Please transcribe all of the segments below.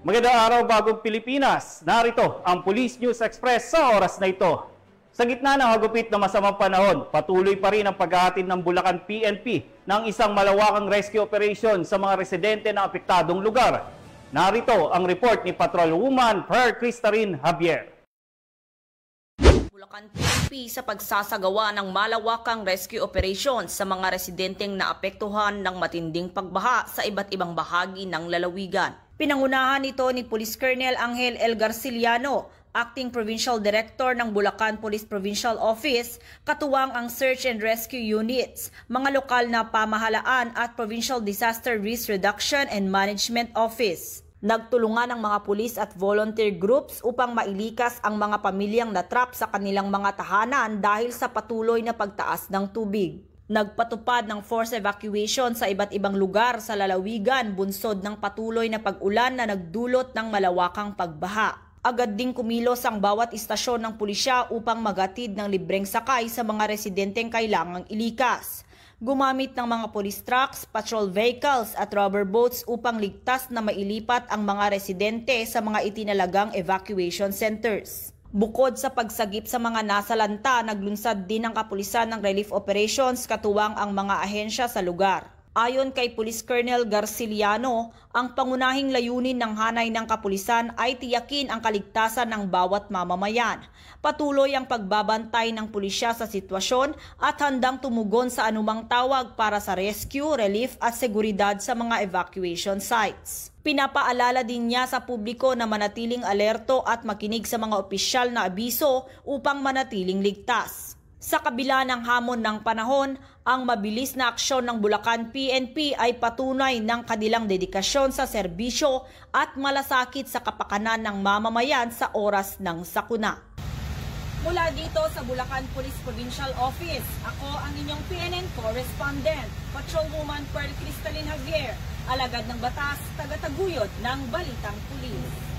Magandang araw bagong Pilipinas. Narito ang Police News Express sa oras na ito. Sa gitna ng hagupit na masamang panahon, patuloy pa rin ang paghahatid ng Bulacan PNP ng isang malawakang rescue operation sa mga residente ng apektadong lugar. Narito ang report ni Patrolwoman Per Cristarin Javier. Bulacan PNP sa pagsasagawa ng malawakang rescue operation sa mga residenteng naapektuhan ng matinding pagbaha sa iba't ibang bahagi ng lalawigan. Pinangunahan ito ni Police Colonel Angel L. Garciliano, Acting Provincial Director ng Bulacan Police Provincial Office, katuwang ang Search and Rescue Units, mga lokal na pamahalaan at Provincial Disaster Risk Reduction and Management Office. Nagtulungan ang mga pulis at volunteer groups upang mailikas ang mga pamilyang natrap sa kanilang mga tahanan dahil sa patuloy na pagtaas ng tubig. Nagpatupad ng force evacuation sa iba't ibang lugar sa lalawigan bunsod ng patuloy na pag-ulan na nagdulot ng malawakang pagbaha. Agad ding kumilos ang bawat istasyon ng pulisya upang magatid ng libreng sakay sa mga residenteng kailangang ilikas. Gumamit ng mga police trucks, patrol vehicles at rubber boats upang ligtas na mailipat ang mga residente sa mga itinalagang evacuation centers. Bukod sa pagsagip sa mga nasalanta, naglunsad din ang kapulisan ng relief operations katuwang ang mga ahensya sa lugar. Ayon kay Police Colonel Garciliano, ang pangunahing layunin ng hanay ng kapulisan ay tiyakin ang kaligtasan ng bawat mamamayan. Patuloy ang pagbabantay ng pulisya sa sitwasyon at handang tumugon sa anumang tawag para sa rescue, relief at seguridad sa mga evacuation sites. Pinapaalala din niya sa publiko na manatiling alerto at makinig sa mga opisyal na abiso upang manatiling ligtas. Sa kabila ng hamon ng panahon, ang mabilis na aksyon ng Bulacan PNP ay patunay ng kanilang dedikasyon sa serbisyo at malasakit sa kapakanan ng mamamayan sa oras ng sakuna. Mula dito sa Bulacan Police Provincial Office, ako ang inyong PNN correspondent, Patrolwoman Per Cristarin Javier, alagad ng batas, tagataguyod ng Balitang Pulis.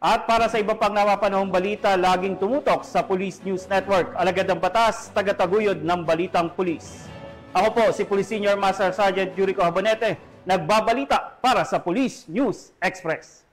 At para sa iba pang napapanahong balita, laging tumutok sa Police News Network, alagad ng batas, tagataguyod ng Balitang Pulis. Ako po si Police Senior Master Sergeant Yurico Habonete, nagbabalita para sa Police News Express.